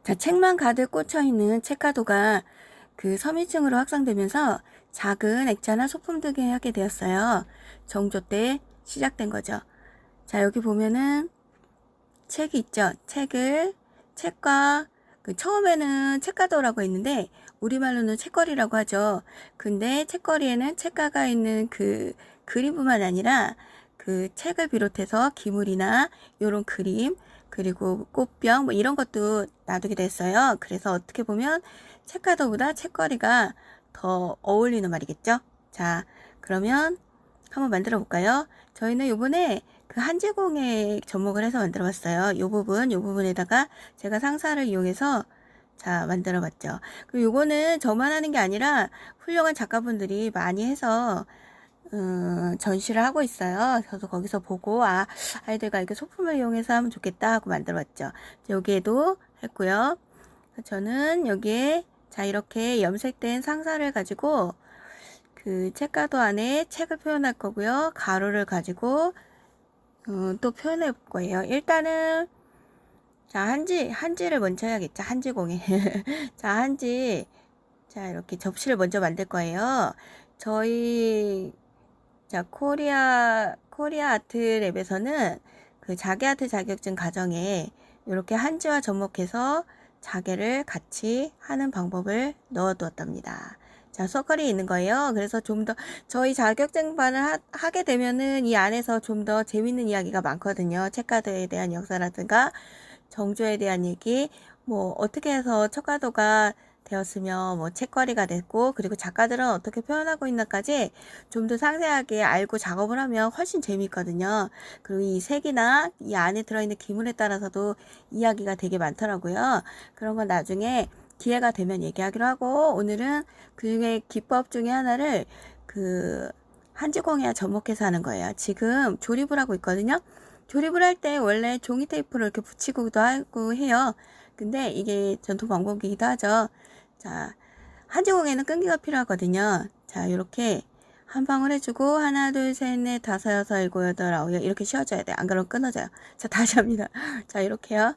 자, 책만 가득 꽂혀 있는 책가도가 그 섬유증으로 확산되면서 작은 액자나 소품 등에 하게 되었어요. 정조 때 시작된 거죠. 자, 여기 보면은 책이 있죠. 책과 처음에는 책가도라고 했는데 우리말로는 책거리라고 하죠. 근데 책거리에는 책가가 있는 그 그림뿐만 아니라 그 책을 비롯해서 기물이나 요런 그림 그리고 꽃병 뭐 이런 것도 놔두게 됐어요. 그래서 어떻게 보면 책가도보다 책거리가 더 어울리는 말이겠죠. 자, 그러면 한번 만들어 볼까요? 저희는 요번에 그 한지공예 접목을 해서 만들어 봤어요. 요 부분에다가 제가 상사를 이용해서 자, 만들어 봤죠. 그리고 요거는 저만 하는 게 아니라 훌륭한 작가분들이 많이 해서 전시를 하고 있어요. 저도 거기서 보고 아이들과 이렇게 소품을 이용해서 하면 좋겠다 하고 만들어 봤죠. 여기에도 했고요. 저는 여기에 자, 이렇게 염색된 상사를 가지고 그 책가도 안에 책을 표현할 거고요. 가로를 가지고 또 표현해 볼 거예요. 일단은 자, 한지를 먼저 해야겠죠. 한지공예. 자, 자, 이렇게 접시를 먼저 만들 거예요. 저희 자, 코리아 아트랩에서는 그 자개 아트 자격증 과정에 이렇게 한지와 접목해서 자개를 같이 하는 방법을 넣어두었답니다. 자, 서클이 있는 거예요. 그래서 좀 더 저희 자격증반을 하게 되면은 이 안에서 좀 더 재밌는 이야기가 많거든요. 책가도에 대한 역사라든가 정조에 대한 얘기, 뭐 어떻게 해서 척가도가 되었으며 뭐 책거리가 됐고 그리고 작가들은 어떻게 표현하고 있나까지 좀 더 상세하게 알고 작업을 하면 훨씬 재미있거든요. 그리고 이 색이나 이 안에 들어있는 기물에 따라서도 이야기가 되게 많더라고요. 그런 건 나중에 기회가 되면 얘기하기로 하고 오늘은 그 중에 기법 중에 하나를 그 한지공예와 접목해서 하는 거예요. 지금 조립을 하고 있거든요. 조립을 할 때 원래 종이 테이프를 이렇게 붙이기도 하고 해요. 근데 이게 전통 방법이기도 하죠. 자, 한지공예는 끈기가 필요하거든요. 자, 이렇게 한 방울 해주고 하나 둘 셋 넷 다섯 여섯 일곱 여덟 아홉 이렇게 씌워줘야 돼요. 안 그러면 끊어져요. 자, 다시 합니다. 자, 이렇게요.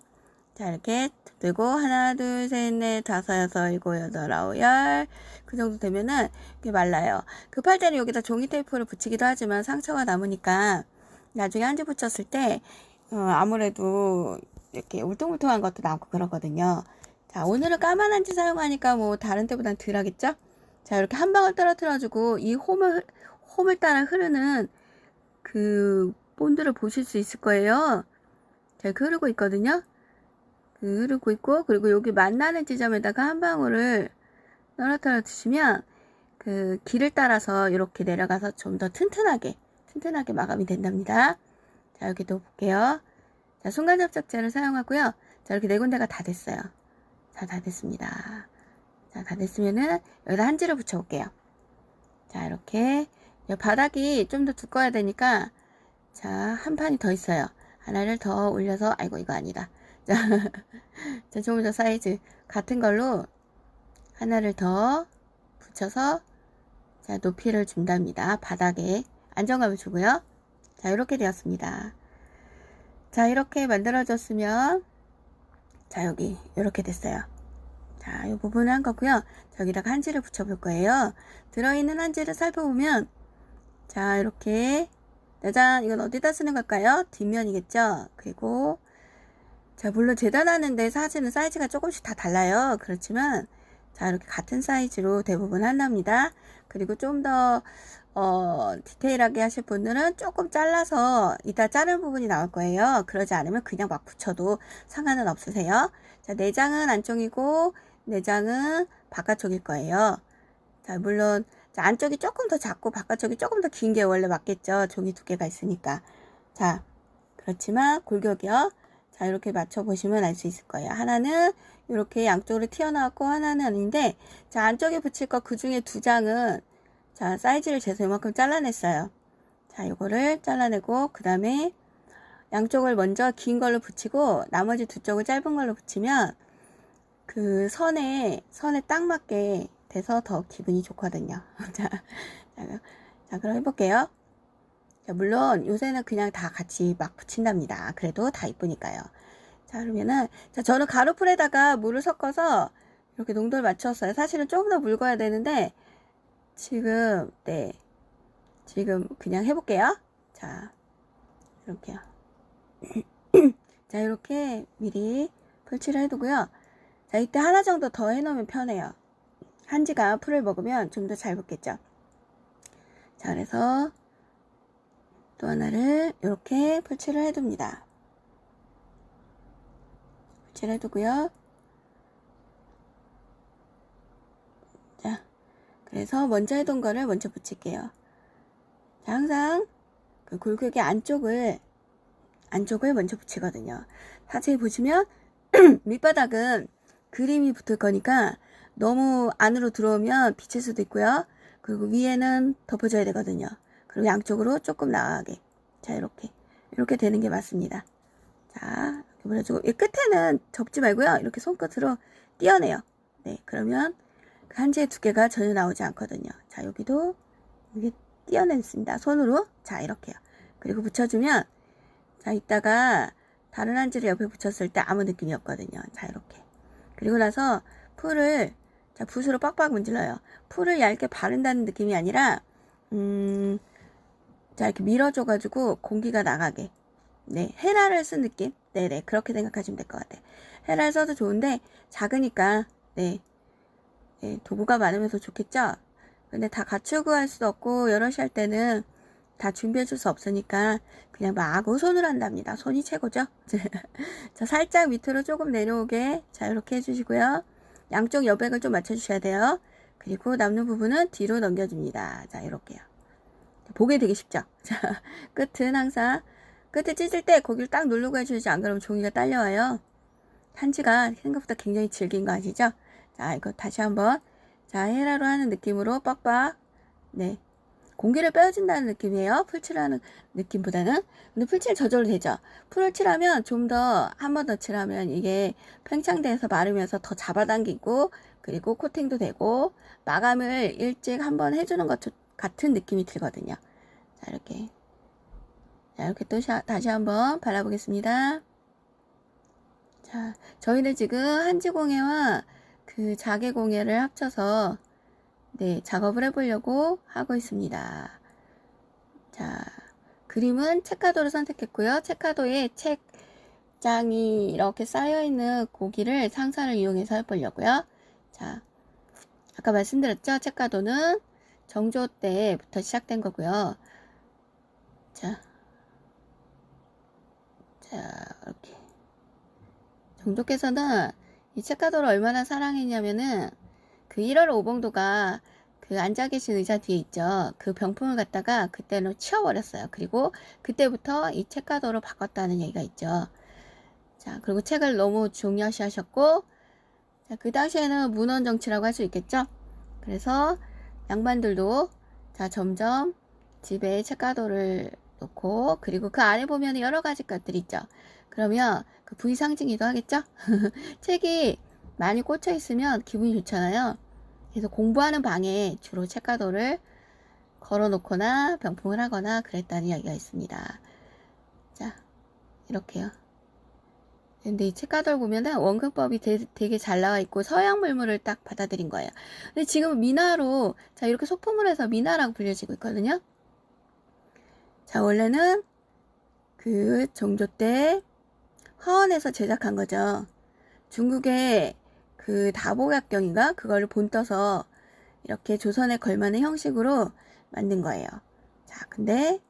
자, 이렇게 들고 하나 둘 셋 넷 다섯 여섯 일곱 여덟 아홉 열 그 정도 되면은 이게 말라요. 급할 때는 여기다 종이 테이프를 붙이기도 하지만 상처가 남으니까 나중에 한지 붙였을 때 아무래도 이렇게 울퉁불퉁한 것도 남고 그러거든요. 자, 오늘은 까만 한지 사용하니까 뭐 다른 때보단 덜 하겠죠? 자, 이렇게 한 방울 떨어뜨려주고 이 홈을 따라 흐르는 그 본드를 보실 수 있을 거예요. 자, 이렇게 흐르고 있거든요. 흐르고 있고 그리고 여기 만나는 지점에다가 한 방울을 떨어뜨려 주시면 그 길을 따라서 이렇게 내려가서 좀 더 튼튼하게 마감이 된답니다. 자, 여기도 볼게요. 자, 순간 접착제를 사용하고요. 자, 이렇게 네 군데가 다 됐어요. 자, 다 됐습니다. 자, 다 됐으면은 여기다 한지를 붙여볼게요. 자, 이렇게 바닥이 좀 더 두꺼워야 되니까 자, 한 판이 더 있어요. 하나를 더 올려서 아이고 이거 아니다. 자, 자, 조금 더 사이즈 같은 걸로 하나를 더 붙여서 자, 높이를 준답니다. 바닥에 안정감을 주고요. 자, 이렇게 되었습니다. 자, 이렇게 만들어졌으면 자, 여기 이렇게 됐어요. 자, 이 부분을 한 거고요. 자, 여기다가 한지를 붙여볼 거예요. 들어있는 한지를 살펴보면 자, 이렇게 짜잔, 이건 어디다 쓰는 걸까요? 뒷면이겠죠? 그리고 자, 물론 재단하는데 사진은 사이즈가 조금씩 다 달라요. 그렇지만 자, 이렇게 같은 사이즈로 대부분 한답니다. 그리고 좀 더 디테일하게 하실 분들은 조금 잘라서 이따 자른 부분이 나올 거예요. 그러지 않으면 그냥 막 붙여도 상관은 없으세요. 자, 내장은 안쪽이고 내장은 바깥쪽일 거예요. 자, 물론 자, 안쪽이 조금 더 작고 바깥쪽이 조금 더 긴 게 원래 맞겠죠. 종이 두께가 있으니까. 자, 그렇지만 골격이요. 자, 이렇게 맞춰보시면 알 수 있을 거예요. 하나는 이렇게 양쪽으로 튀어나왔고 하나는 아닌데 자, 안쪽에 붙일 거 그 중에 두 장은 자, 사이즈를 재서 이만큼 잘라냈어요. 자, 이거를 잘라내고 그 다음에 양쪽을 먼저 긴 걸로 붙이고 나머지 두 쪽을 짧은 걸로 붙이면 그 선에 딱 맞게 돼서 더 기분이 좋거든요. 자, 그럼 해볼게요. 자, 물론 요새는 그냥 다 같이 막 붙인답니다. 그래도 다 이쁘니까요. 자, 그러면은, 자, 저는 가루풀에다가 물을 섞어서 이렇게 농도를 맞췄어요. 사실은 조금 더 묽어야 되는데, 지금, 네. 지금 그냥 해볼게요. 자, 이렇게요. 자, 이렇게 미리 풀칠을 해두고요. 자, 이때 하나 정도 더 해놓으면 편해요. 한지가 풀을 먹으면 좀 더 잘 붙겠죠. 자, 그래서 또 하나를 이렇게 풀칠을 해둡니다. 풀칠을 해두고요. 자, 그래서 먼저 해둔 거를 먼저 붙일게요. 자, 항상 그 굴곡의 안쪽을 먼저 붙이거든요. 자세히 보시면 밑바닥은 그림이 붙을 거니까 너무 안으로 들어오면 비칠 수도 있고요. 그리고 위에는 덮어줘야 되거든요. 그리고 양쪽으로 조금 나가게. 자, 이렇게 되는 게 맞습니다. 자, 이렇게 보내주고 이 끝에는 접지 말고요. 이렇게 손끝으로 띄어내요. 네, 그러면 그 한지의 두께가 전혀 나오지 않거든요. 자, 여기도 이렇게 띄어냈습니다. 손으로. 자, 이렇게요. 그리고 붙여주면 자, 이따가 다른 한지를 옆에 붙였을 때 아무 느낌이 없거든요. 자, 이렇게. 그리고 나서 풀을 자, 붓으로 빡빡 문질러요. 풀을 얇게 바른다는 느낌이 아니라 자, 이렇게 밀어줘가지고 공기가 나가게. 네, 헤라를 쓴 느낌. 네네, 그렇게 생각하시면 될 것 같아요. 헤라를 써도 좋은데 작으니까 네, 네, 도구가 많으면서 좋겠죠. 근데 다 갖추고 할 수도 없고 여럿이 할 때는 다 준비해 줄 수 없으니까 그냥 마구 손으로 한답니다. 손이 최고죠. 자, 살짝 밑으로 조금 내려오게 자, 이렇게 해주시고요. 양쪽 여백을 좀 맞춰주셔야 돼요. 그리고 남는 부분은 뒤로 넘겨줍니다. 자, 이렇게요. 보기 되게 쉽죠. 자, 끝은 항상 끝에 찢을 때 고기를 딱 누르고 해주시지 안 그러면 종이가 딸려와요. 한지가 생각보다 굉장히 질긴 거 아시죠? 자, 이거 다시 한번 자, 헤라로 하는 느낌으로 빡빡 네, 공기를 빼어준다는 느낌이에요. 풀칠하는 느낌보다는. 근데 풀칠 저절로 되죠. 풀을 칠하면 좀 더 한 번 더 칠하면 이게 팽창돼서 마르면서 더 잡아당기고 그리고 코팅도 되고 마감을 일찍 한번 해주는 것 같은 느낌이 들거든요. 자, 이렇게 자, 이렇게 또 다시 한번 발라보겠습니다. 자, 저희는 지금 한지공예와 그 자개공예를 합쳐서 네, 작업을 해보려고 하고 있습니다. 자, 그림은 책가도를 선택했고요. 책가도에 책장이 이렇게 쌓여있는 고기를 상사를 이용해서 해보려고요. 자, 아까 말씀드렸죠? 책가도는 정조 때부터 시작된 거고요. 자, 이렇게. 정조께서는 이 책가도를 얼마나 사랑했냐면은 그 1월 오봉도가 그 앉아 계신 의자 뒤에 있죠. 그 병풍을 갖다가 그때는 치워버렸어요. 그리고 그때부터 이 책가도로 바꿨다는 얘기가 있죠. 자, 그리고 책을 너무 중요시 하셨고, 자, 그 당시에는 문헌정치라고 할 수 있겠죠. 그래서 양반들도 자, 점점 집에 책가도를 놓고, 그리고 그 안에 보면 여러 가지 것들이 있죠. 그러면 그 부의 상징이기도 하겠죠. 책이 많이 꽂혀 있으면 기분이 좋잖아요. 그래서 공부하는 방에 주로 책가도를 걸어놓거나 병풍을 하거나 그랬다는 이야기가 있습니다. 자, 이렇게요. 근데 이 책가도를 보면은 원근법이 되게 잘 나와 있고 서양 물물을 딱 받아들인 거예요. 근데 지금 미나로 자, 이렇게 소품을 해서 미나라고 불려지고 있거든요. 자, 원래는 그 정조 때 화원에서 제작한 거죠. 중국의 그 다보각경인가 그거를 본떠서 이렇게 조선에 걸맞는 형식으로 만든 거예요. 자, 근데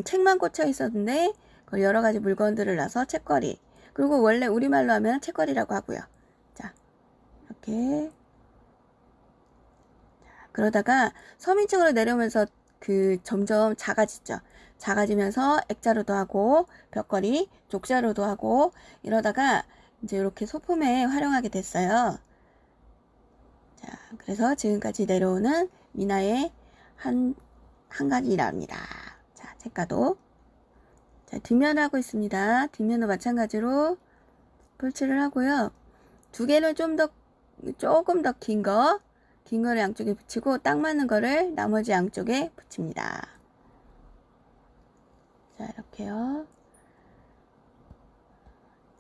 책만 꽂혀 있었는데 그걸 여러 가지 물건들을 놔서 책걸이. 그리고 원래 우리말로 하면 책걸이라고 하고요. 자, 이렇게. 자, 그러다가 서민층으로 내려오면서 그 점점 작아지죠. 작아지면서 액자로도 하고 벽걸이, 족자로도 하고 이러다가 이제 이렇게 소품에 활용하게 됐어요. 자, 그래서 지금까지 내려오는 미나의 한 가지랍니다. 자, 책가도. 자, 뒷면을 하고 있습니다. 뒷면도 마찬가지로 풀칠을 하고요. 두 개는 조금 더 긴 거를 양쪽에 붙이고 딱 맞는 거를 나머지 양쪽에 붙입니다. 자, 이렇게요.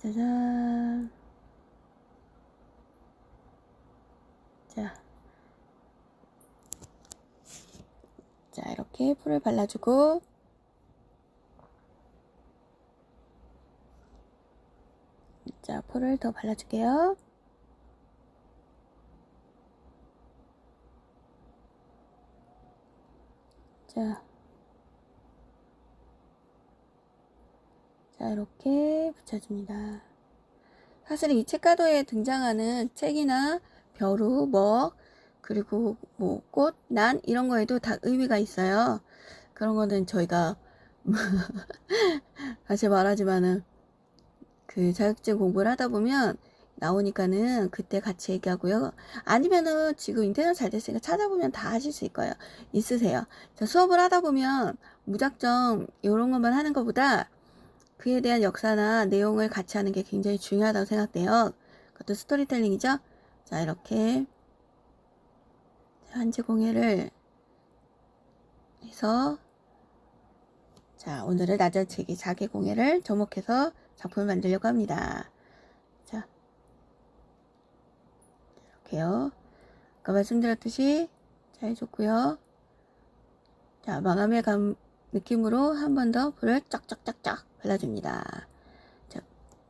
짜잔. 자, 이렇게 풀을 발라주고, 자, 풀을 더 발라줄게요. 자, 이렇게 붙여줍니다. 사실 이 책가도에 등장하는 책이나 벼루, 먹, 그리고 뭐 꽃, 난 이런 거에도 다 의미가 있어요. 그런 거는 저희가 다시 말하지만은 그 자격증 공부를 하다 보면 나오니까는 그때 같이 얘기하고요. 아니면은 지금 인터넷 잘 됐으니까 찾아보면 다 하실 수 있어요. 있으세요. 자, 수업을 하다 보면 무작정 이런 것만 하는 것보다 그에 대한 역사나 내용을 같이 하는 게 굉장히 중요하다고 생각돼요. 그것도 스토리텔링이죠. 자, 이렇게 한지 공예를 해서 자, 오늘은 나전치기 자기 공예를 접목해서 작품을 만들려고 합니다. 자, 이렇게요. 아까 말씀드렸듯이 잘 해줬고요. 자, 마감의 느낌으로 한 번 더 불을 쫙쫙쫙쫙 발라줍니다. 자,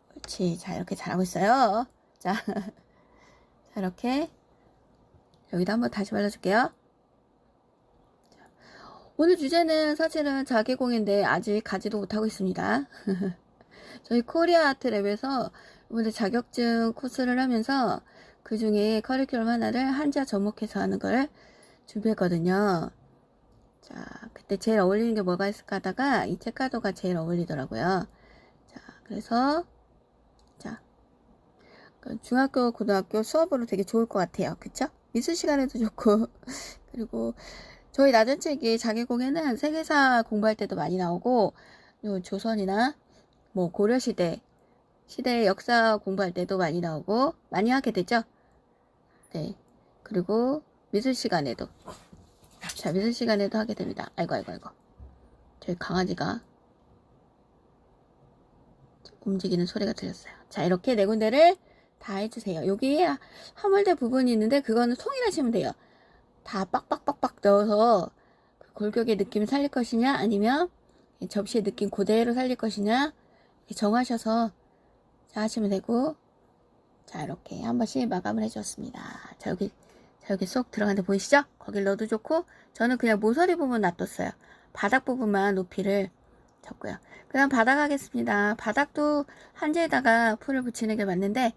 그렇지. 자, 이렇게 잘하고 있어요. 자, 자, 이렇게 여기다 한번 다시 발라줄게요. 자, 오늘 주제는 사실은 자기공예인데 아직 가지도 못하고 있습니다. 저희 코리아 아트랩에서 이번에 자격증 코스를 하면서 그 중에 커리큘럼 하나를 한자 접목해서 하는 걸 준비했거든요. 자, 그때 제일 어울리는 게 뭐가 있을까 하다가 이 책가도가 제일 어울리더라고요. 자, 그래서 자, 중학교, 고등학교 수업으로 되게 좋을 것 같아요. 그쵸? 미술 시간에도 좋고 그리고 저희 나전책이 자기공예는 세계사 공부할 때도 많이 나오고 조선이나 뭐 고려시대 시대의 역사 공부할 때도 많이 나오고 많이 하게 되죠. 네. 그리고 미술 시간에도 자, 미술 시간에도 하게 됩니다. 아이고. 저희 강아지가 움직이는 소리가 들렸어요. 자, 이렇게 네 군데를 다 해주세요. 여기 화물대 부분이 있는데 그거는 통일하시면 돼요. 다 빡빡빡빡 넣어서 그 골격의 느낌을 살릴 것이냐 아니면 접시의 느낌 그대로 살릴 것이냐 이렇게 정하셔서 자 하시면 되고 자 이렇게 한 번씩 마감을 해주었습니다. 자 여기 쏙 들어가는데 보이시죠? 거길 넣어도 좋고 저는 그냥 모서리 부분 놔뒀어요. 바닥 부분만 높이를 줬고요. 그 다음 바닥 하겠습니다. 바닥도 한지에다가 풀을 붙이는 게 맞는데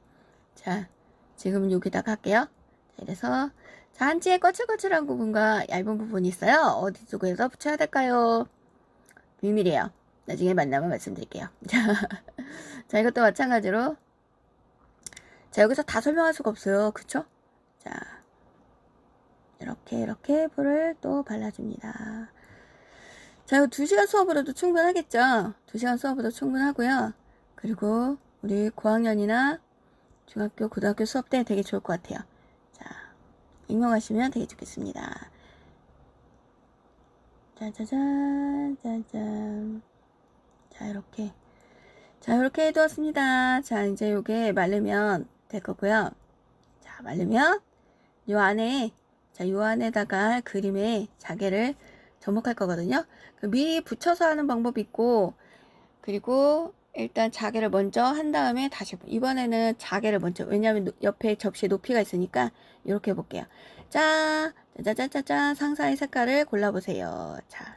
자 지금은 여기다가 할게요. 자, 이래서 자 한지에 거칠거칠한 부분과 얇은 부분이 있어요. 어디 쪽에서 붙여야 될까요? 비밀이에요. 나중에 만나면 말씀드릴게요. 자 이것도 마찬가지로 자 여기서 다 설명할 수가 없어요. 그쵸? 자 이렇게 풀을 또 발라줍니다. 자 이거 2시간 수업으로도 충분하겠죠? 2시간 수업으로도 충분하고요. 그리고 우리 고학년이나 중학교 고등학교 수업 때 되게 좋을 것 같아요. 자 응용하시면 되게 좋겠습니다. 짜자잔 짜잔 자 이렇게 해두었습니다. 자 이제 요게 마르면 될 거고요. 자 마르면 요 안에 자 요 안에다가 그림에 자개를 접목할 거거든요. 미리 붙여서 하는 방법이 있고 그리고 일단 자개를 먼저 한 다음에 다시 이번에는 자개를 먼저 왜냐하면 옆에 접시에 높이가 있으니까 이렇게 해볼게요. 짜자자자잔 상사의 색깔을 골라보세요. 자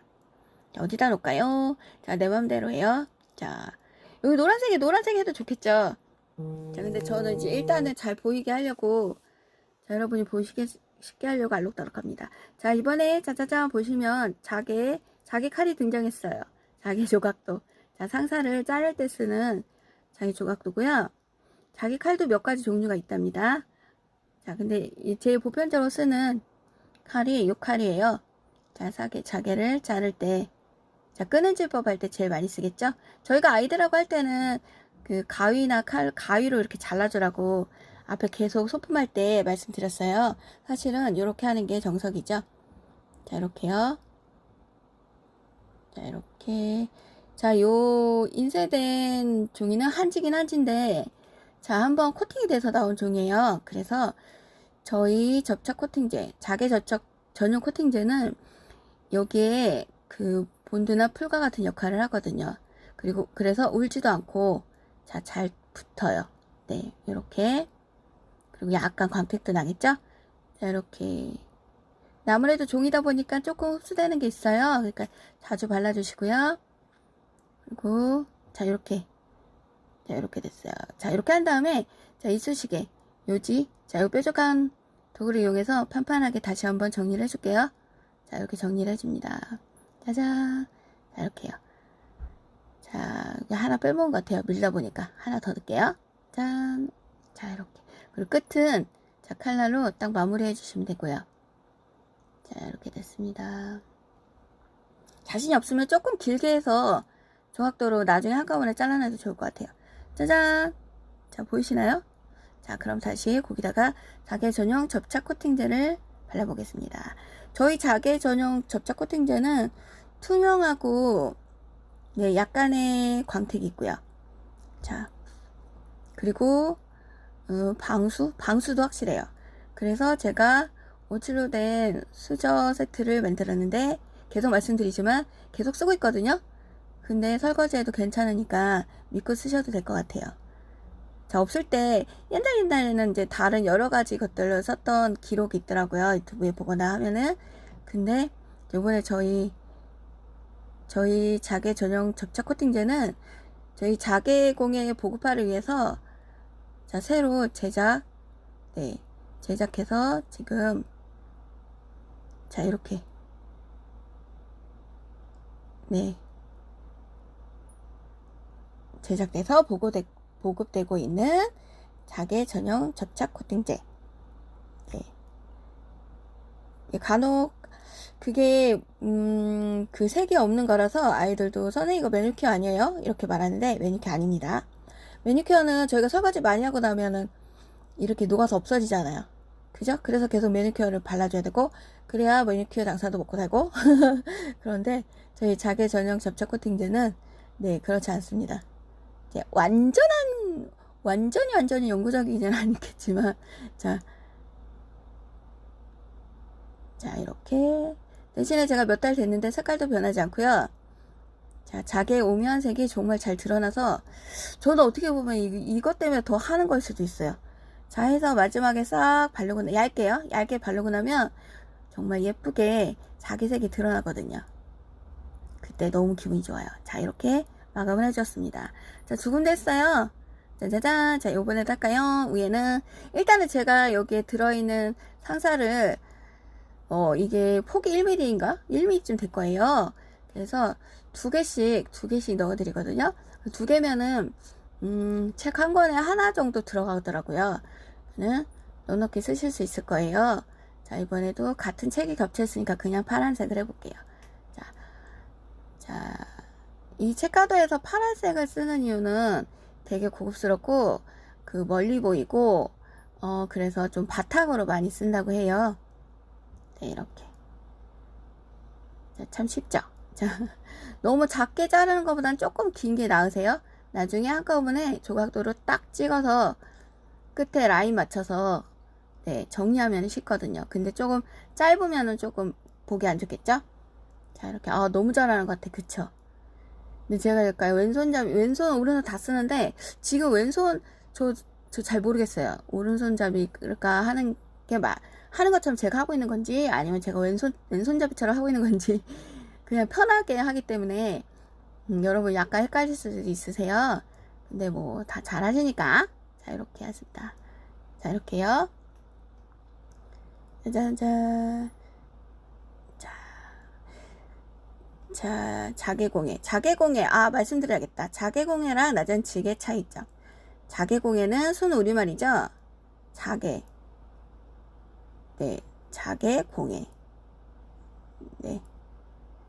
어디다 놓을까요? 자 내 맘대로 해요. 자 여기 노란색 해도 좋겠죠. 자 근데 저는 이제 일단은 잘 보이게 하려고 자 여러분이 보시게 쉽게 하려고 알록달록합니다. 자 이번에 짜자잔 보시면 자개 칼이 등장했어요. 자개 조각도 자 상사를 자를 때 쓰는 자개 조각도고요. 자개 칼도 몇 가지 종류가 있답니다. 자 근데 제일 보편적으로 쓰는 칼이 요 칼이에요. 자 자개를 자를 때 자 끄는질법 할 때 제일 많이 쓰겠죠. 저희가 아이들하고 할 때는 그 가위나 가위로 이렇게 잘라주라고 앞에 계속 소품할 때 말씀드렸어요. 사실은 이렇게 하는 게 정석이죠. 자 이렇게요. 자 이렇게 자, 요 인쇄된 종이는 한지긴 한지인데, 자, 한번 코팅이 돼서 나온 종이에요. 그래서 저희 접착 코팅제, 자개 접착 전용 코팅제는 여기에 그 본드나 풀과 같은 역할을 하거든요. 그리고 그래서 울지도 않고, 자, 잘 붙어요. 네, 이렇게. 그리고 약간 광택도 나겠죠? 자, 이렇게. 아무래도 종이다 보니까 조금 흡수되는 게 있어요. 그러니까 자주 발라주시고요. 그리고 자, 이렇게. 자, 이렇게 됐어요. 자, 이렇게 한 다음에 자, 이쑤시개, 요지, 자, 요 뾰족한 도구를 이용해서 판판하게 다시 한번 정리를 해줄게요. 자, 이렇게 정리를 해줍니다. 짜잔. 자, 이렇게요. 자, 하나 빼먹은 것 같아요. 밀다 보니까. 하나 더 넣을게요. 짠. 자, 이렇게. 그리고 끝은 자, 칼날로 딱 마무리 해주시면 되고요. 자, 이렇게 됐습니다. 자신이 없으면 조금 길게 해서 조각도로 나중에 한꺼번에 잘라내도 좋을 것 같아요. 짜잔! 자, 보이시나요? 자, 그럼 다시 거기다가 자개 전용 접착 코팅제를 발라보겠습니다. 저희 자개 전용 접착 코팅제는 투명하고 네, 약간의 광택이 있고요. 자, 그리고 방수도 확실해요. 그래서 제가 오칠로 된 수저 세트를 만들었는데 계속 말씀드리지만 계속 쓰고 있거든요. 근데 설거지해도 괜찮으니까 믿고 쓰셔도 될 것 같아요. 자, 없을 때 옛날에는 이제 다른 여러 가지 것들을 썼던 기록이 있더라고요. 유튜브에 보거나 하면은. 근데 이번에 저희 자개 전용 접착 코팅제는 저희 자개공예 보급화를 위해서 자, 새로 제작해서 지금 자, 이렇게 네, 제작돼서 보급되고 있는 자개 전용 접착 코팅제. 네. 간혹 그게 그 색이 없는 거라서 아이들도 선생님 이거 매니큐어 아니에요? 이렇게 말하는데 매니큐어 아닙니다. 매니큐어는 저희가 설거지 많이 하고 나면은 이렇게 녹아서 없어지잖아요. 그죠? 그래서 계속 매니큐어를 발라줘야 되고 그래야 매니큐어 당사도 먹고 살고 그런데 저희 자개 전용 접착 코팅제는 네, 그렇지 않습니다. 이제 완전히 영구적이진 않겠지만 자, 이렇게 대신에 제가 몇 달 됐는데 색깔도 변하지 않고요. 자, 자개 오묘한 색이 정말 잘 드러나서 저는 어떻게 보면 이것 때문에 더 하는 걸 수도 있어요. 자, 해서 마지막에 싹 바르고 얇게 바르고 나면 정말 예쁘게 자기색이 드러나거든요. 그때 너무 기분이 좋아요. 자, 이렇게 마감을 해주었습니다. 자, 두 군데 했어요. 짜자잔. 자, 요번에 할까요? 위에는 일단은 제가 여기에 들어있는 상사를 이게 폭이 1mm인가? 1mm쯤 될 거예요. 그래서 두 개씩 넣어드리거든요. 두 개면은 책 한 권에 하나 정도 들어가더라고요. 넉넉히 쓰실 수 있을 거예요. 자, 이번에도 같은 책이 겹쳐있으니까 그냥 파란색을 해볼게요. 자, 이 책가도에서 파란색을 쓰는 이유는 되게 고급스럽고 그 멀리 보이고 그래서 좀 바탕으로 많이 쓴다고 해요. 네, 이렇게. 자, 참 쉽죠? 자, 너무 작게 자르는 것보단 조금 긴 게 나으세요? 나중에 한꺼번에 조각도로 딱 찍어서 끝에 라인 맞춰서 네, 정리하면 쉽거든요. 근데 조금 짧으면은 조금 보기 안 좋겠죠? 자, 이렇게. 너무 잘하는 것 같아. 그쵸? 근데 제가 할까요? 왼손, 오른손 다 쓰는데 지금 왼손 저 잘 모르겠어요. 오른손잡이 그럴까 하는 게 하는 것처럼 제가 하고 있는 건지 아니면 제가 왼손잡이처럼 하고 있는 건지 그냥 편하게 하기 때문에 여러분 약간 헷갈릴 수도 있으세요. 근데 뭐 다 잘하시니까 자, 이렇게 하십니다. 자, 이렇게요. 짜잔짠. 자, 자개공예. 말씀드려야겠다. 자개공예랑 나전치기의 차이점. 자개공예는 순 우리말이죠. 자개. 네, 자개공예. 네.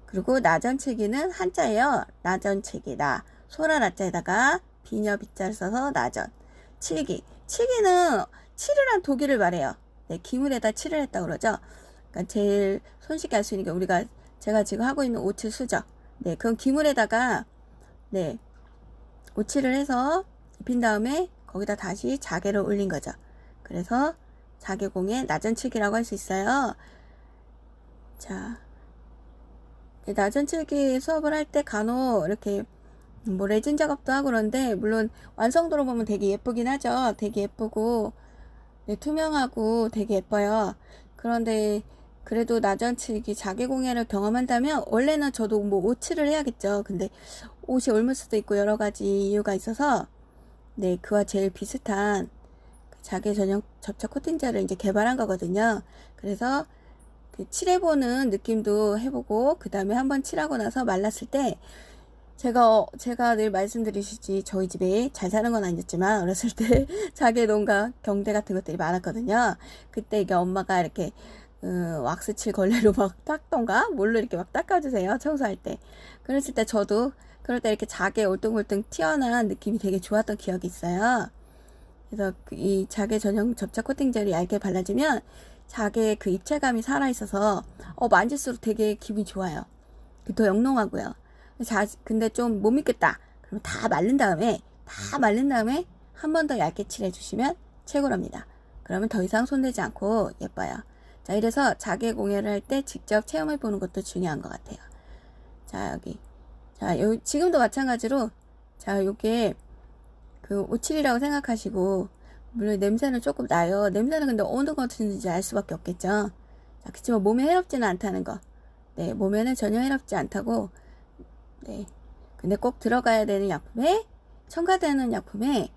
그리고 나전치기는 한자예요. 나전치기. 소라 나자에다가 비녀 비자를 써서 나전. 칠기는 칠을 한 도기를 말해요. 네, 기물에다 칠을 했다 그러죠. 그러니까 제일 손쉽게 할 수 있는 게 제가 지금 하고 있는 오칠 수죠. 네, 그럼 기물에다가 네, 오칠을 해서 입힌 다음에 거기다 다시 자개를 올린 거죠. 그래서 자개공의 나전칠기라고 할 수 있어요. 자, 나전칠기 수업을 할 때 간혹 이렇게 뭐 레진 작업도 하고 그런데 물론 완성도로 보면 되게 예쁘긴 하죠. 되게 예쁘고 네, 투명하고 되게 예뻐요. 그런데 그래도 나전칠기 자개공예를 경험한다면 원래는 저도 뭐 오칠을 해야겠죠. 근데 옷이 옮을 수도 있고 여러 가지 이유가 있어서 네, 그와 제일 비슷한 자개 전용 접착 코팅제를 이제 개발한 거거든요. 그래서 그 칠해보는 느낌도 해보고 그 다음에 한번 칠하고 나서 말랐을 때 제가 늘 말씀드리시지 저희 집에 잘 사는 건 아니었지만 어렸을 때 자개 농가 경대 같은 것들이 많았거든요. 그때 이게 엄마가 이렇게 왁스칠 걸레로 막 닦던가 뭘로 이렇게 막 닦아주세요. 청소할 때. 그랬을 때 저도 그럴 때 이렇게 자개 올뚱올뚱 튀어나온 느낌이 되게 좋았던 기억이 있어요. 그래서 이 자개 전용 접착 코팅젤이 얇게 발라지면 자개의 그 입체감이 살아있어서 만질수록 되게 기분이 좋아요. 더 영롱하고요. 근데 좀 못 믿겠다. 그럼 다 말린 다음에 한 번 더 얇게 칠해주시면 최고랍니다. 그러면 더 이상 손대지 않고 예뻐요. 자, 이래서 자개 공예를 할 때 직접 체험해 보는 것도 중요한 것 같아요. 자, 여기. 자, 지금도 마찬가지로, 자, 요게 그 오칠이라고 생각하시고, 물론 냄새는 조금 나요. 냄새는 근데 어느 것인지 알 수밖에 없겠죠. 자, 그치만 몸에 해롭지는 않다는 거. 네, 몸에는 전혀 해롭지 않다고, 네. 근데 꼭 들어가야 되는 약품에, 첨가되는 약품에,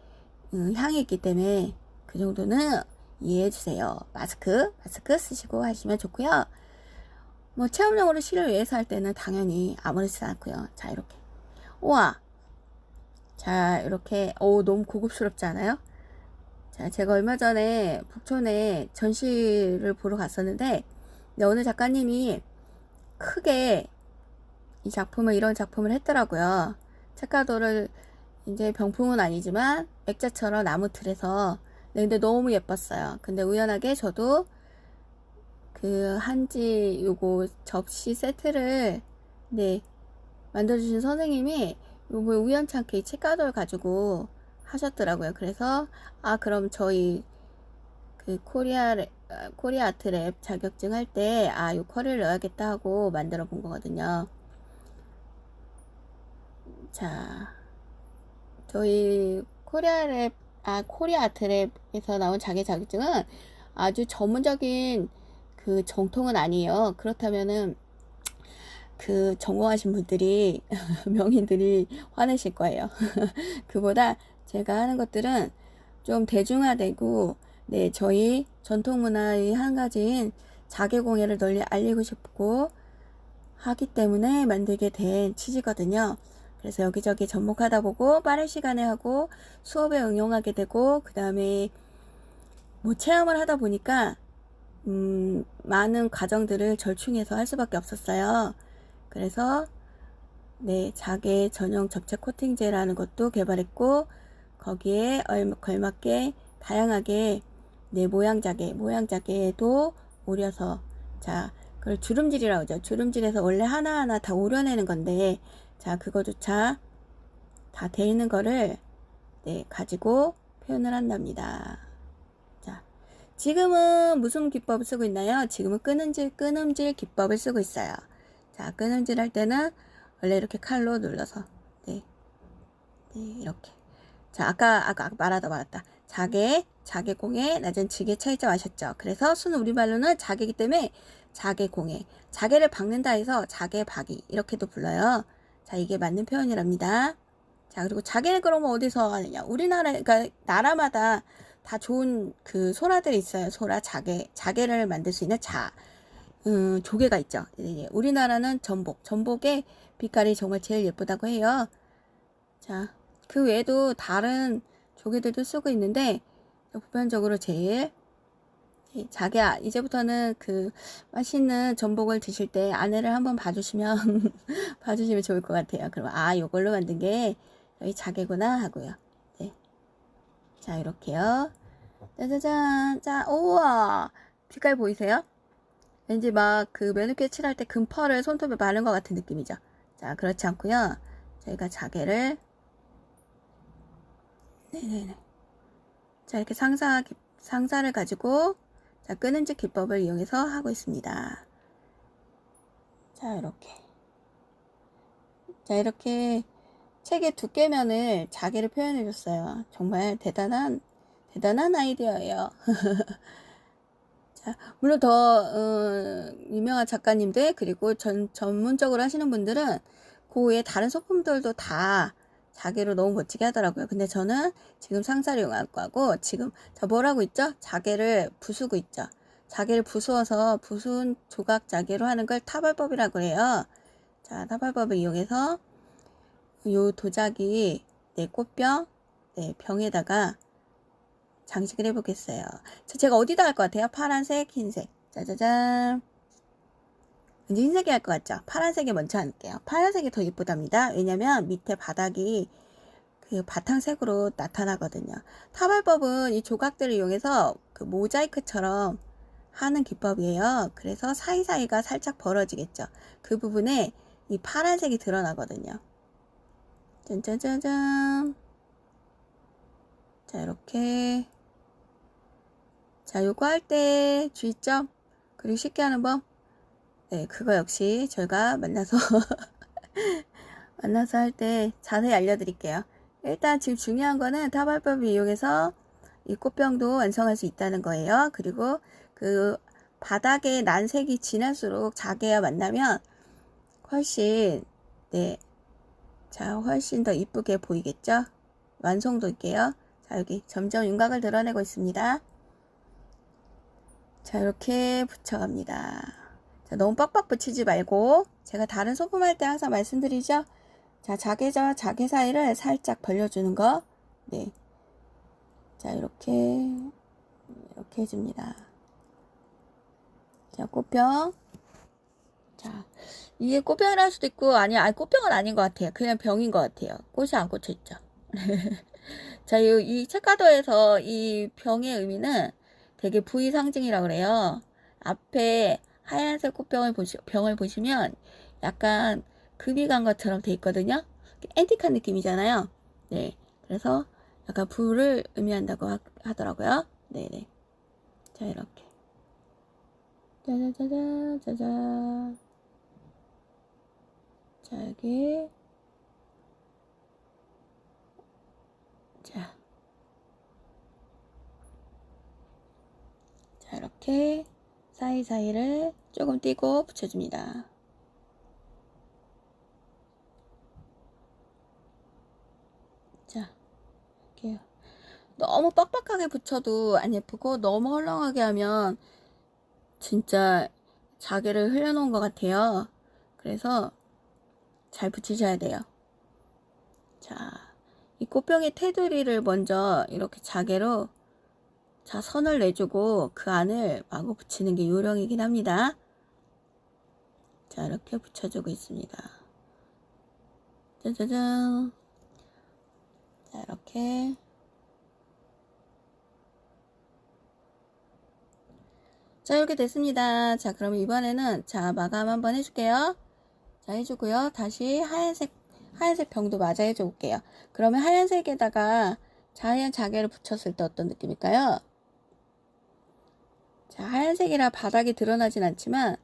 향이 있기 때문에, 그 정도는 이해해주세요. 마스크 쓰시고 하시면 좋고요. 뭐, 체험용으로 실을 위해서 할 때는 당연히 아무렇지도 않고요. 자, 이렇게. 우와! 자, 이렇게, 너무 고급스럽지 않아요? 자, 제가 얼마 전에 북촌에 전시를 보러 갔었는데, 네, 어느 작가님이 크게 이런 작품을 했더라고요. 책가도를 이제 병풍은 아니지만 액자처럼 나무 틀에서 네, 근데 너무 예뻤어요. 근데 우연하게 저도 그 한지 요거 접시 세트를 네 만들어주신 선생님이 요거 우연찮게 이 책가도를 가지고 하셨더라고요. 그래서 그럼 저희 그 코리아 아트랩 자격증 할 때 요 컬을 넣어야겠다 하고 만들어 본 거거든요. 자, 저희 코리아 아트랩에서 나온 자격증은 아주 전문적인 그 정통은 아니에요. 그렇다면은 그 전공하신 분들이 명인들이 화내실 거예요. 그보다 제가 하는 것들은 좀 대중화되고 네, 저희 전통 문화의 한 가지인 자개공예를 널리 알리고 싶고 하기 때문에 만들게 된 취지거든요. 그래서 여기저기 접목하다 보고 빠른 시간에 하고 수업에 응용하게 되고 그 다음에 뭐 체험을 하다 보니까 많은 과정들을 절충해서 할 수밖에 없었어요. 그래서 네, 자개 전용 접착 코팅제라는 것도 개발했고 거기에 걸맞게 다양하게 네, 모양자개도 오려서 자, 그걸 주름질이라고 하죠. 주름질에서 원래 하나하나 다 오려내는 건데 자, 그거조차 다 돼 있는 거를 네, 가지고 표현을 한답니다. 자, 지금은 무슨 기법을 쓰고 있나요? 지금은 끊음질 기법을 쓰고 있어요. 자, 끊음질 할 때는 원래 이렇게 칼로 눌러서 네, 이렇게. 자, 아까 말았다. 자개공예, 낮은치기의 차이점 아셨죠? 그래서 순 우리말로는 자개이기 때문에 자개공예. 자개를 박는다 해서 자개박이 이렇게도 불러요. 자, 이게 맞는 표현이랍니다. 자, 그리고 자개는 그러면 어디서 하느냐? 그러니까 나라마다 다 좋은 그 소라들이 있어요. 자개를 만들 수 있는 조개가 있죠. 우리나라는 전복의 빛깔이 정말 제일 예쁘다고 해요. 자, 그 외에도 다른 조개들도 쓰고 있는데 보편적으로 제일 자기야 이제부터는 그 맛있는 전복을 드실 때 안에를 한번 봐주시면 좋을 것 같아요. 그럼 요걸로 만든 게 저희 자개구나 하고요. 네. 자, 이렇게요. 짜자잔. 자, 우와. 빛깔 보이세요? 왠지 막 그 매니큐어 칠할 때 금펄을 손톱에 바른 것 같은 느낌이죠. 자, 그렇지 않고요. 저희가 자개를 네네네. 자, 이렇게 상사를 가지고 자, 끄는지 기법을 이용해서 하고 있습니다. 자, 이렇게. 자, 이렇게 책의 두께면을 자개를 표현해 줬어요. 정말 대단한 아이디어예요. 자, 물론 더 유명한 작가님들 그리고 전문적으로 하시는 분들은 그 외에 다른 소품들도 다 자개로 너무 멋지게 하더라고요. 근데 저는 지금 상사를 이용할 거고 지금 저 뭐라고 있죠? 자개를 부수고 있죠. 자개를 부수어서 부순 조각 자개로 하는 걸 타발법이라고 해요. 자, 타발법을 이용해서 요 도자기 꽃병 병에다가 장식을 해보겠어요. 자, 제가 어디다 할 것 같아요? 파란색, 흰색. 짜자잔. 왠지 흰색이 할 것 같죠? 파란색에 먼저 할게요. 파란색이 더 예쁘답니다. 왜냐면 밑에 바닥이 그 바탕색으로 나타나거든요. 타발법은 이 조각들을 이용해서 그 모자이크처럼 하는 기법이에요. 그래서 사이사이가 살짝 벌어지겠죠. 그 부분에 이 파란색이 드러나거든요. 짠짠짠짠. 자, 이렇게. 자, 요거 할 때 주의점 그리고 쉽게 하는 법. 네, 그거 역시 저희가 만나서 할 때 자세히 알려드릴게요. 일단 지금 중요한 거는 타발법을 이용해서 이 꽃병도 완성할 수 있다는 거예요. 그리고 그 바닥에 난색이 진할수록 자개와 만나면 훨씬 자, 훨씬 더 이쁘게 보이겠죠? 완성도 있게요. 자, 여기 점점 윤곽을 드러내고 있습니다. 자, 이렇게 붙여갑니다. 자, 너무 빡빡 붙이지 말고 제가 다른 소품 할 때 항상 말씀드리죠. 자, 자개와 자개 사이를 살짝 벌려주는 거. 네. 자, 이렇게 해줍니다. 자, 꽃병. 자, 이게 꽃병이라 할 수도 있고 아니 꽃병은 아닌 것 같아요. 그냥 병인 것 같아요. 꽃이 안 꽂혀 있죠. 자, 이 책가도에서 이 병의 의미는 되게 부의 상징이라고 그래요. 앞에 하얀색 병을 보시면 약간 금이 간 것처럼 돼 있거든요. 앤틱한 느낌이잖아요. 네. 그래서 약간 부를 의미한다고 하더라고요. 네네. 자, 이렇게. 짜자자자, 짜자. 자, 여기. 자. 자, 이렇게 사이사이를 조금 띄고 붙여줍니다. 자, 이렇게요. 너무 빡빡하게 붙여도 안 예쁘고 너무 헐렁하게 하면 진짜 자개를 흘려놓은 것 같아요. 그래서 잘 붙이셔야 돼요. 자, 이 꽃병의 테두리를 먼저 이렇게 자개로 자, 선을 내주고 그 안을 마구 붙이는 게 요령이긴 합니다. 자, 이렇게 붙여주고 있습니다. 짜자잔. 자, 이렇게. 자, 이렇게 됐습니다. 자, 그럼 이번에는 자, 마감 한번 해줄게요. 자, 해주고요. 다시 하얀색 병도 마저 해줘 볼게요. 그러면 하얀색에다가 자연 자개를 붙였을 때 어떤 느낌일까요? 자, 하얀색이라 바닥이 드러나진 않지만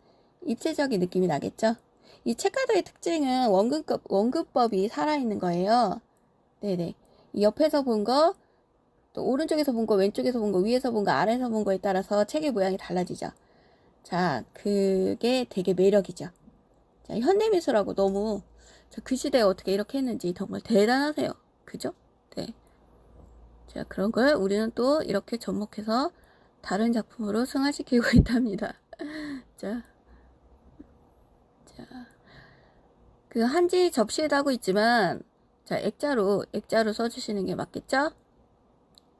입체적인 느낌이 나겠죠? 이 책가도의 특징은 원근법이 살아있는 거예요. 네네. 이 옆에서 본 거, 또 오른쪽에서 본 거, 왼쪽에서 본 거, 위에서 본 거, 아래에서 본 거에 따라서 책의 모양이 달라지죠. 자, 그게 되게 매력이죠. 자, 현대미술하고 너무 그 시대에 어떻게 이렇게 했는지 정말 대단하세요. 그죠? 네. 자, 그런 걸 우리는 또 이렇게 접목해서 다른 작품으로 승화시키고 있답니다. 자, 그 한지 접시에도 하고 있지만, 자, 액자로 써주시는 게 맞겠죠?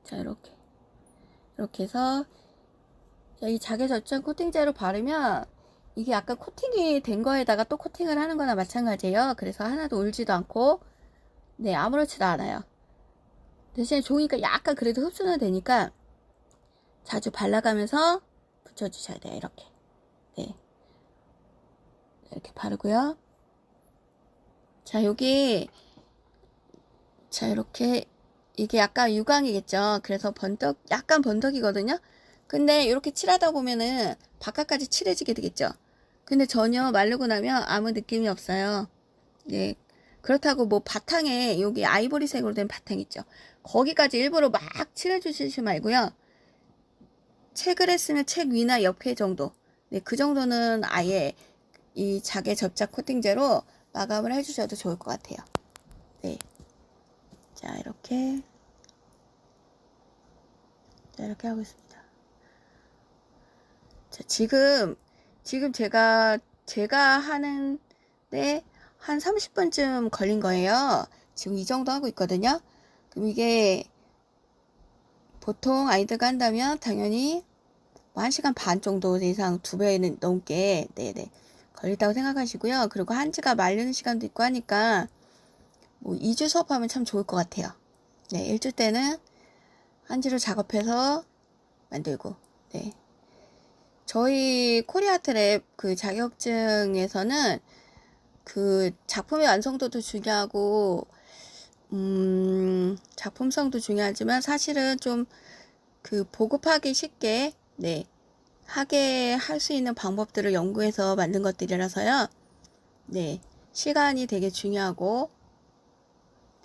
자, 이렇게 해서, 자, 이 자개 절전 코팅제로 바르면, 이게 약간 코팅이 된 거에다가 또 코팅을 하는 거나 마찬가지예요. 그래서 하나도 울지도 않고, 네, 아무렇지도 않아요. 대신에 종이가 약간 그래도 흡수는 되니까, 자주 발라가면서 붙여주셔야 돼요. 이렇게. 네. 이렇게 바르고요. 자, 여기 자, 이렇게 이게 약간 유광이겠죠. 그래서 약간 번덕이거든요. 근데 이렇게 칠하다 보면은 바깥까지 칠해지게 되겠죠. 근데 전혀 마르고 나면 아무 느낌이 없어요. 네. 그렇다고 뭐 바탕에 여기 아이보리색으로 된 바탕 있죠. 거기까지 일부러 막 칠해주시지 말고요. 책을 했으면 책 위나 옆에 정도. 네, 그 정도는 아예 이 자개 접착 코팅제로 마감을 해주셔도 좋을 것 같아요. 네. 자, 이렇게. 자, 이렇게 하고 있습니다. 자, 지금 제가 하는데 한 30분쯤 걸린 거예요. 지금 이 정도 하고 있거든요. 그럼 이게 보통 아이들과 한다면 당연히 뭐 1시간 반 정도 이상 2배는 넘게 네네 걸린다고 생각하시고요. 그리고 한지가 마르는 시간도 있고 하니까 뭐 2주 수업하면 참 좋을 것 같아요. 네, 1주 때는 한지로 작업해서 만들고 네. 저희 코리아트랩 그 자격증에서는 그 작품의 완성도도 중요하고 작품성도 중요하지만 사실은 좀 그 보급하기 쉽게 네 하게 할 수 있는 방법들을 연구해서 만든 것들이라서요. 네 시간이 되게 중요하고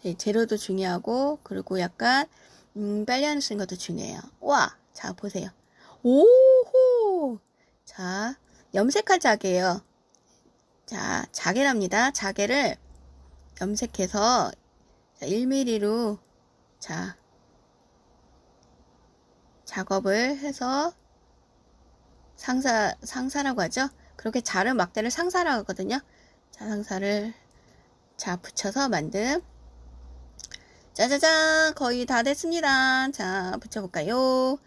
네, 재료도 중요하고 그리고 약간 빨리 할 수 있는 것도 중요해요. 와, 자 보세요. 오호, 자 염색한 자개예요. 자 자개랍니다. 자개를 염색해서 1mm로 자 작업을 해서 상사라고 하죠. 그렇게 자른 막대를 상사라고 하거든요. 자 상사를 자 붙여서 만든 짜자잔 거의 다 됐습니다. 자 붙여볼까요?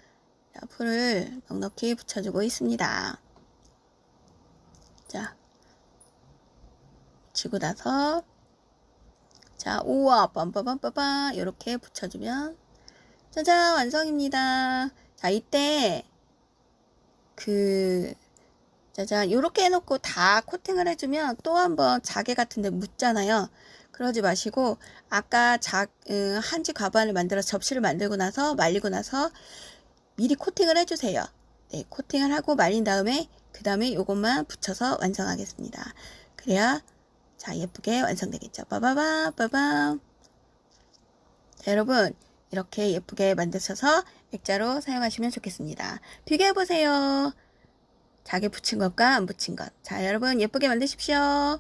자, 풀을 넉넉히 붙여주고 있습니다. 자 붙이고 나서 자 우와 빰빠빰빠빰 이렇게 붙여주면 짜잔 완성입니다. 자 이때 그 짜잔 요렇게 해놓고 다 코팅을 해주면 또 한번 자개 같은데 묻잖아요. 그러지 마시고 아까 한지 가반을 만들어서 접시를 만들고 나서 말리고 나서 미리 코팅을 해주세요. 네, 코팅을 하고 말린 다음에 그 다음에 요것만 붙여서 완성하겠습니다. 그래야 자 예쁘게 완성되겠죠. 빠바바 빠밤. 자, 여러분 이렇게 예쁘게 만드셔서 액자로 사용하시면 좋겠습니다. 비교해보세요. 자개 붙인 것과 안 붙인 것. 자, 여러분 예쁘게 만드십시오.